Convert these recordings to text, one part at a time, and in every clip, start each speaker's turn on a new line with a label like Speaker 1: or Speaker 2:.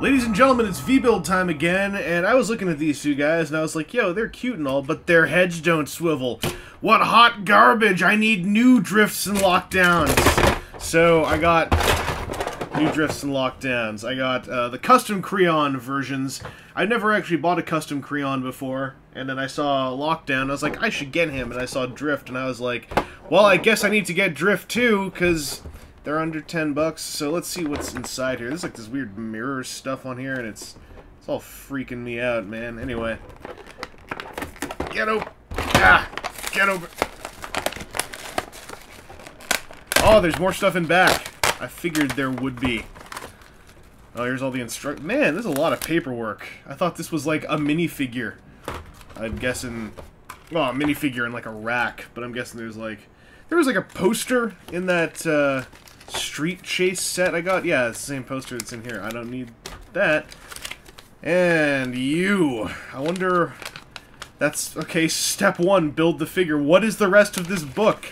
Speaker 1: Ladies and gentlemen, it's V-Build time again, and I was looking at these two guys, and I was like, yo, they're cute and all, but their heads don't swivel. What hot garbage! I need new drifts and lockdowns! So, I got new drifts and lockdowns. I got the custom Creon versions. I'd never actually bought a custom Creon before, and then I saw Lockdown, I was like, I should get him, and I saw Drift, and I was like, well, I guess I need to get Drift too, because they're under 10 bucks, so let's see what's inside here. There's like this weird mirror stuff on here, and it's all freaking me out, man. Anyway. Get over. Ah! Get over. Oh, there's more stuff in back. I figured there would be. Oh, here's all the Man, there's a lot of paperwork. I thought this was like a minifigure. I'm guessing... Well, a minifigure in like a rack, but I'm guessing there's like... There was like a poster in that, Street Chase set I got. Yeah, it's the same poster that's in here. I don't need that. And you. I wonder... That's... Okay, step one, build the figure. What is the rest of this book?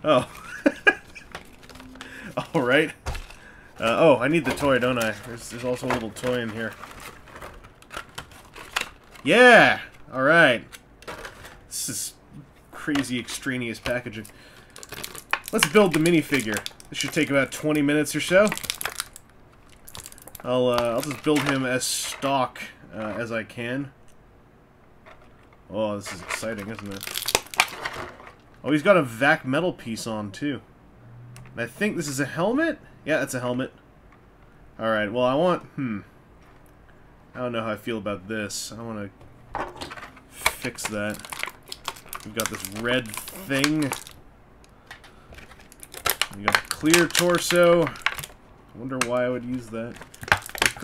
Speaker 1: Oh. Alright. Oh, I need the toy, don't I? There's also a little toy in here. Yeah! Alright. This is crazy extraneous packaging. Let's build the minifigure. This should take about 20 minutes or so. I'll just build him as stock as I can. Oh, this is exciting, isn't it? Oh, he's got a vac metal piece on, too. And I think this is a helmet? Yeah, it's a helmet. Alright, well, I want... I don't know how I feel about this. I want to fix that. We've got this red thing. We got clear torso. I wonder why I would use that.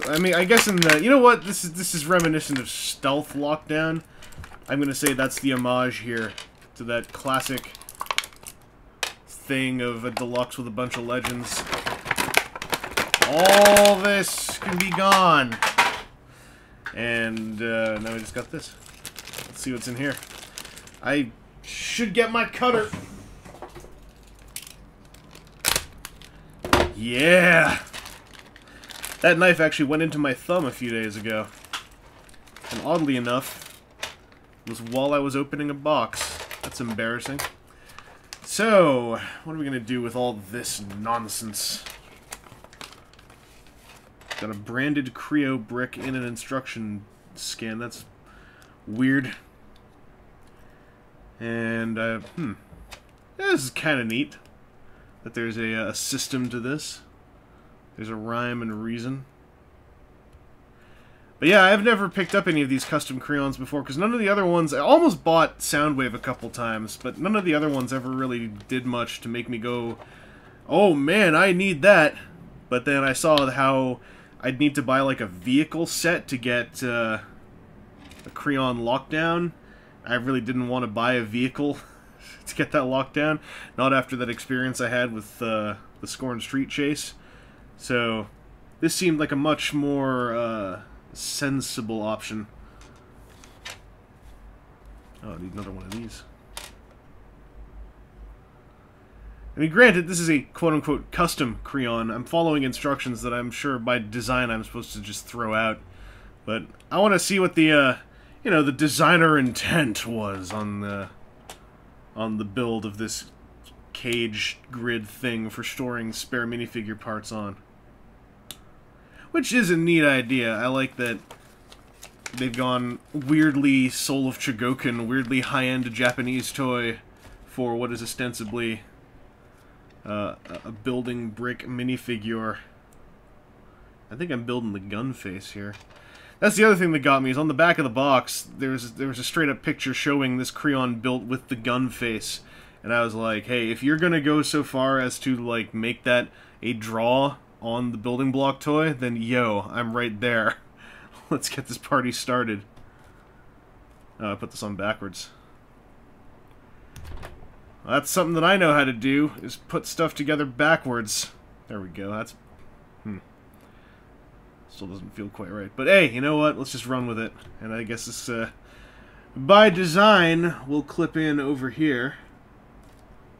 Speaker 1: I mean, I guess in the... You know what? This is reminiscent of Stealth Lockdown. I'm gonna say that's the homage here to that classic thing of a deluxe with a bunch of legends. All this can be gone. And now we just got this. Let's see what's in here. I should get my cutter. Yeah! That knife actually went into my thumb a few days ago. And oddly enough, it was while I was opening a box. That's embarrassing. So, what are we gonna do with all this nonsense? Got a branded Kre-O brick in an instruction scan. That's weird. And, this is kind of neat. That there's a system to this. There's a rhyme and reason. But yeah, I've never picked up any of these custom Creons before, because none of the other ones... I almost bought Soundwave a couple times, but none of the other ones ever really did much to make me go, oh man, I need that. But then I saw how I'd need to buy like a vehicle set to get a Creon Lockdown. I really didn't want to buy a vehicle to get that lockdown. Not after that experience I had with the Scorn Street Chase. So, this seemed like a much more sensible option. Oh, I need another one of these. I mean, granted, this is a quote-unquote custom Creon. I'm following instructions that I'm sure by design I'm supposed to just throw out. But I want to see what the, you know, the designer intent was on the build of this cage grid thing for storing spare minifigure parts on. Which is a neat idea. I like that they've gone weirdly Soul of Chogokin, weirdly high-end Japanese toy for what is ostensibly a building brick minifigure. I think I'm building the gun face here. That's the other thing that got me, is on the back of the box, there was a straight-up picture showing this Creon built with the gun face. And I was like, hey, if you're gonna go so far as to, like, make that a draw on the building block toy, then yo, I'm right there. Let's get this party started. Oh, I put this on backwards. Well, that's something that I know how to do, is put stuff together backwards. There we go, that's... Still doesn't feel quite right. But hey, you know what? Let's just run with it. And I guess this, by design, will clip in over here.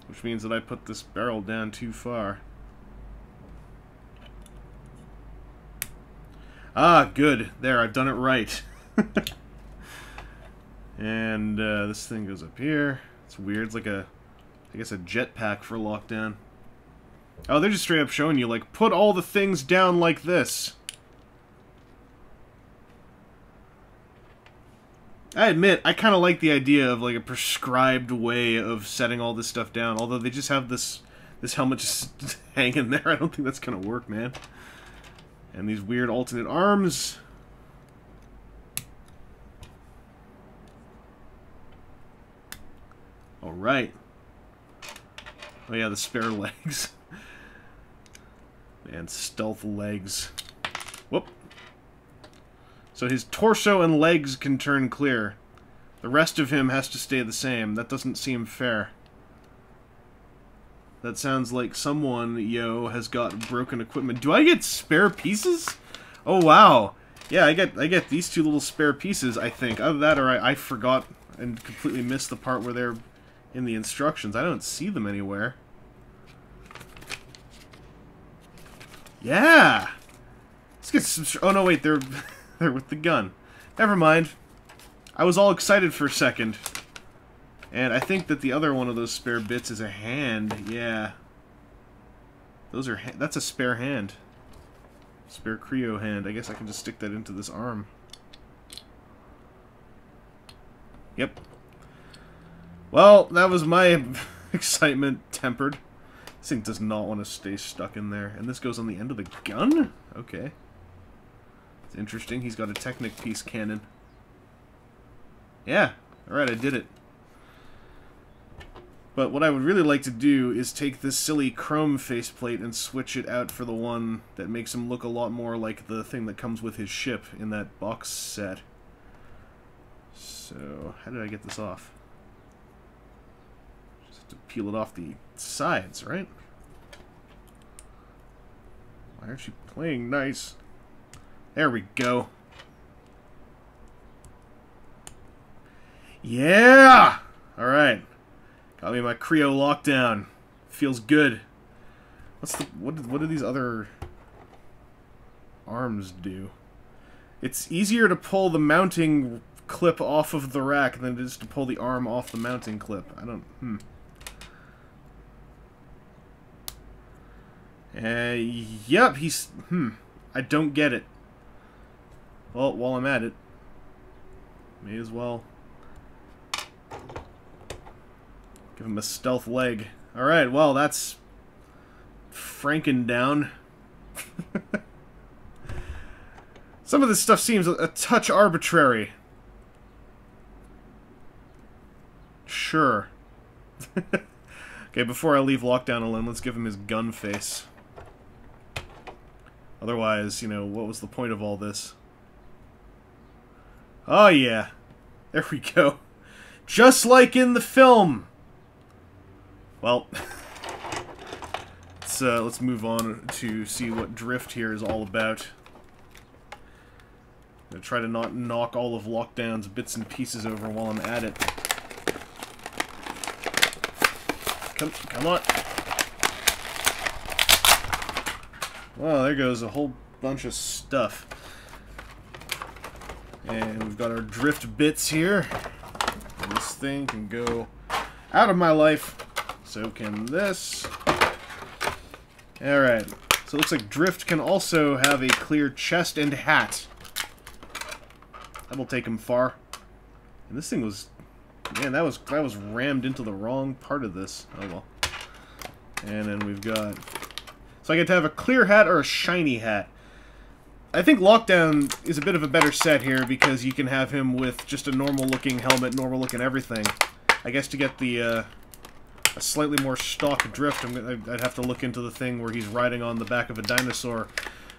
Speaker 1: Which means that I put this barrel down too far. Ah, good. There, I've done it right. And this thing goes up here. It's weird. It's like a, I guess, a jetpack for lockdown. Oh, they're just straight up showing you, like, put all the things down like this. I admit, I kind of like the idea of, like, a prescribed way of setting all this stuff down. Although they just have this helmet just hanging there. I don't think that's gonna work, man. And these weird alternate arms. Alright. Oh yeah, the spare legs. And stealth legs. Whoop. So his torso and legs can turn clear. The rest of him has to stay the same. That doesn't seem fair. That sounds like someone, has got broken equipment. Do I get spare pieces? Oh, wow. Yeah, I get these two little spare pieces, I think. Either that or I forgot and completely missed the part where they're in the instructions. I don't see them anywhere. Yeah! Let's get some... Oh, no, wait, they're with the gun. Never mind. I was all excited for a second. And I think that the other one of those spare bits is a hand. Yeah. Those are... That's a spare hand. Spare Kre-O hand. I guess I can just stick that into this arm. Yep. Well, that was my excitement tempered. This thing does not want to stay stuck in there. And this goes on the end of the gun? Okay. It's interesting. He's got a Technic piece cannon. Yeah. Alright, I did it. But what I would really like to do is take this silly chrome faceplate and switch it out for the one that makes him look a lot more like the thing that comes with his ship in that box set. So, how did I get this off? Just have to peel it off the sides, right? Why aren't you playing nice? There we go. Yeah! Alright. Got me my Kre-O lockdown. Feels good. What's the... What do these other arms do? It's easier to pull the mounting clip off of the rack than it is to pull the arm off the mounting clip. I don't... Yep, he's... I don't get it. Well, while I'm at it, may as well give him a stealth leg. Alright, well, that's Franken down. Some of this stuff seems a touch arbitrary. Sure. Okay, before I leave Lockdown alone, let's give him his gun face. Otherwise, what was the point of all this? Oh, yeah. There we go. Just like in the film! Well, let's move on to see what Drift here is all about. I'm gonna try to not knock all of Lockdown's bits and pieces over while I'm at it. Come on. Well, there goes a whole bunch of stuff. And we've got our Drift bits here. And this thing can go out of my life. So can this. Alright. So it looks like Drift can also have a clear chest and hat. That'll take him far. And this thing was... Man, that was rammed into the wrong part of this. Oh well. And then we've got... So I get to have a clear hat or a shiny hat. I think Lockdown is a bit of a better set here because you can have him with just a normal-looking helmet, normal-looking everything. I guess to get the a slightly more stock Drift, I'd have to look into the thing where he's riding on the back of a dinosaur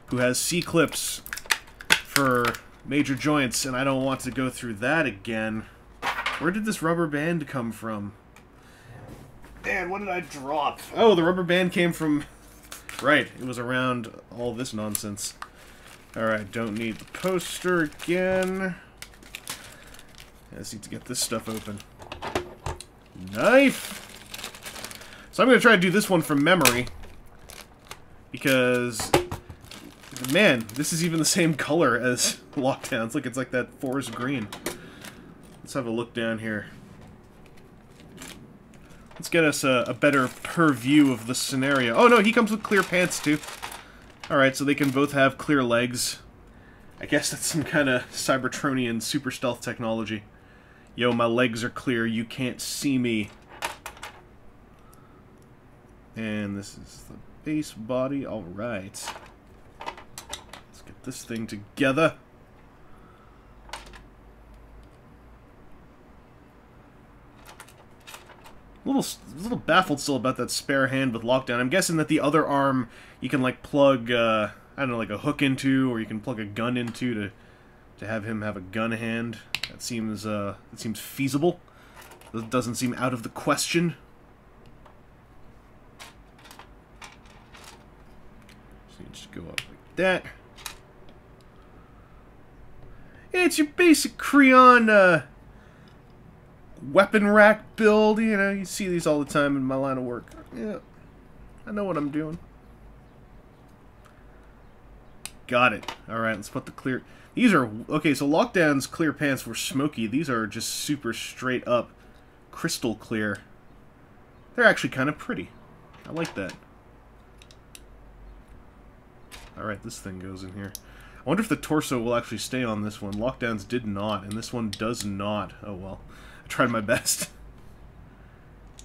Speaker 1: who has C-clips for major joints, and I don't want to go through that again. Where did this rubber band come from? Man, what did I drop? Oh, the rubber band came from... Right, it was around all this nonsense. Alright, don't need the poster again. I just need to get this stuff open. Knife! So I'm going to try to do this one from memory. Because Man, this is even the same color as Lockdown's. Look, it's like that forest green. Let's have a look down here. Let's get us a better per view of the scenario. Oh no, he comes with clear pants too. Alright, so they can both have clear legs. I guess that's some kind of Cybertronian super stealth technology. Yo, my legs are clear, you can't see me. And this is the base body, alright. Let's get this thing together. A little baffled still about that spare hand with Lockdown. I'm guessing that the other arm you can like plug, I don't know, like a hook into, or you can plug a gun into to have him have a gun hand. That seems feasible. That doesn't seem out of the question. So you just go up like that. It's your basic Creon weapon rack build, you know, you see these all the time in my line of work. Yeah, I know what I'm doing. Got it. Alright, let's put the clear... These are... Okay, so Lockdown's clear pants were smoky. These are just super straight up crystal clear. They're actually kind of pretty. I like that. Alright, this thing goes in here. I wonder if the torso will actually stay on this one. Lockdown's did not, and this one does not. Oh well. I tried my best.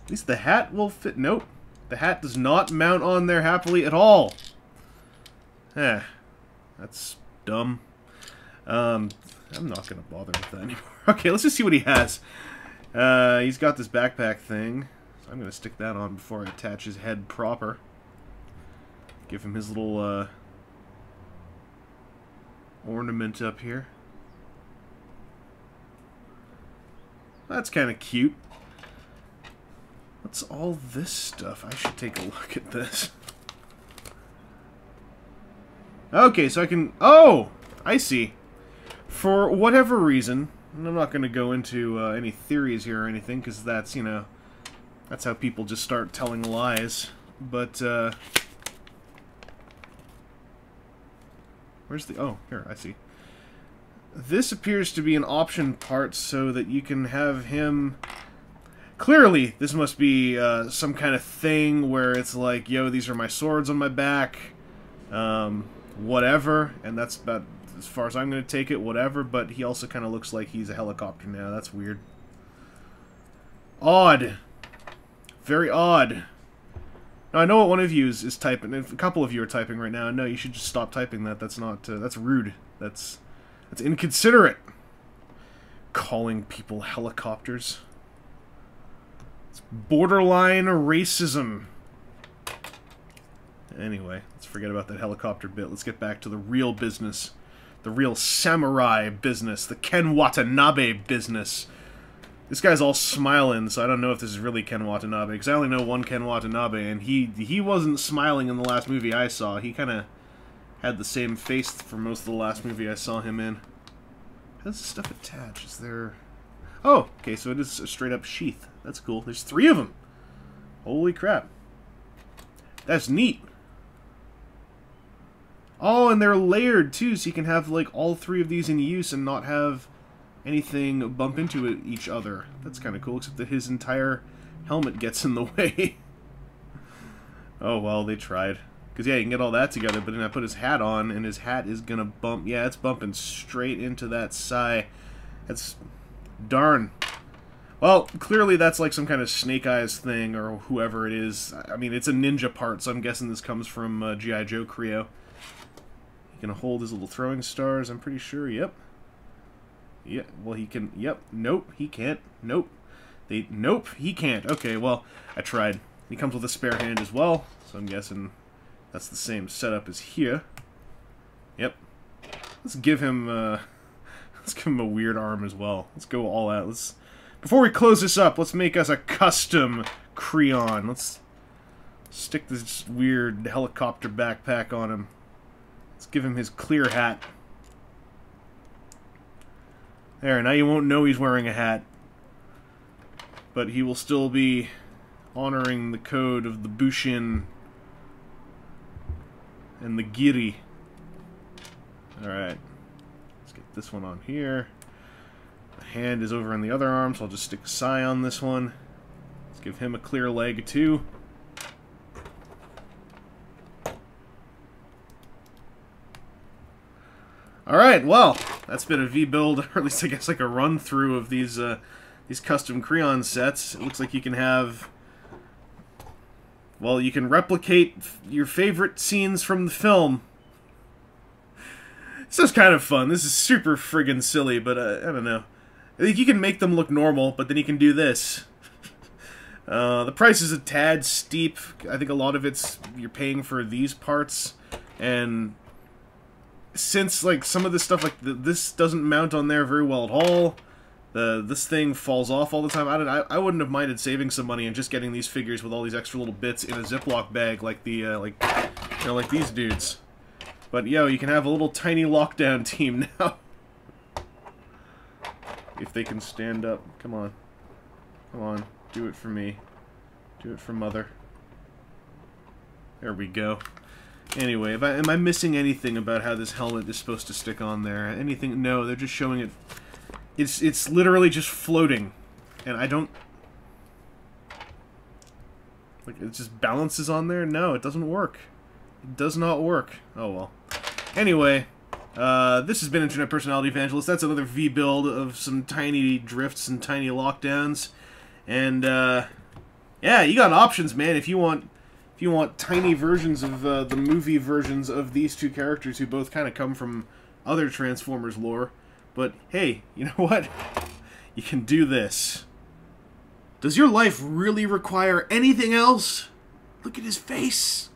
Speaker 1: At least the hat will fit. Nope. The hat does not mount on there happily at all. Eh. That's dumb. I'm not going to bother with that anymore. Okay, let's just see what he has. He's got this backpack thing. So I'm going to stick that on before I attach his head proper. Give him his little ornament up here. That's kind of cute. What's all this stuff? I should take a look at this. Okay, so I can... Oh! I see. For whatever reason, and I'm not going to go into any theories here or anything, because that's, you know, that's how people just start telling lies. But, where's the... Oh, here, I see. This appears to be an option part so that you can have him... Clearly, this must be some kind of thing where it's like, yo, these are my swords on my back, whatever, and that's about as far as I'm going to take it, whatever, but he also kind of looks like he's a helicopter now. That's weird. Odd. Very odd. Now, I know what one of you is typing, a couple of you are typing right now. No, you should just stop typing that. That's not, that's rude. That's inconsiderate. Calling people helicopters. It's borderline racism. Anyway, let's forget about that helicopter bit. Let's get back to the real business. The real samurai business. The Ken Watanabe business. This guy's all smiling, so I don't know if this is really Ken Watanabe, because I only know one Ken Watanabe, and he wasn't smiling in the last movie I saw. He kind of had the same face for most of the last movie I saw him in. How does this stuff attach? Is there... Oh, okay, so it is a straight-up sheath. That's cool. There's 3 of them. Holy crap. That's neat. Oh, and they're layered, too, so you can have, like, all 3 of these in use and not have anything bump into each other. That's kind of cool, except that his entire helmet gets in the way. Oh, well, they tried. Because, yeah, you can get all that together, but then I put his hat on, and his hat is going to bump. Yeah, it's bumping straight into that side. That's... Darn. Well, clearly that's like some kind of Snake Eyes thing, or whoever it is. I mean, it's a ninja part, so I'm guessing this comes from G.I. Joe Kre-O. He can hold his little throwing stars, I'm pretty sure. Yep. Yeah, well, he can... Yep. Nope, he can't. Nope. Nope, he can't. Okay, well, I tried. He comes with a spare hand as well, so I'm guessing that's the same setup as here. Yep. Let's give him a weird arm as well. Let's go all out. Before we close this up, let's make us a custom Creon. Let's stick this weird helicopter backpack on him. Let's give him his clear hat. There, now you won't know he's wearing a hat. But he will still be honoring the code of the Bushin and the Giri. Alright. Let's get this one on here. The hand is over on the other arm, so I'll just stick a Psy on this one. Let's give him a clear leg, too. Alright, well, that's been a V-build, or at least I guess like a run-through of these custom Creon sets. It looks like you can have... Well, you can replicate your favorite scenes from the film. This is kind of fun. This is super friggin' silly, but I don't know. I think you can make them look normal, but then you can do this. The price is a tad steep. I think a lot of it's you're paying for these parts, and since like some of this stuff, like this doesn't mount on there very well at all. This thing falls off all the time. I wouldn't have minded saving some money and just getting these figures with all these extra little bits in a Ziploc bag, like the like these dudes. But yo, you can have a little tiny lockdown team now. If they can stand up, come on, come on, do it for me, do it for Mother. There we go. Anyway, am I missing anything about how this helmet is supposed to stick on there? Anything? No, they're just showing it. It's literally just floating, and I don't... Like, it just balances on there? No, it doesn't work. It does not work. Oh, well. Anyway, this has been Internet Personality Evangelist. That's another V-build of some tiny drifts and tiny lockdowns. And, yeah, you got options, man. If you want tiny versions of the movie versions of these two characters who both kind of come from other Transformers lore. But, hey, you know what? You can do this. Does your life really require anything else? Look at his face.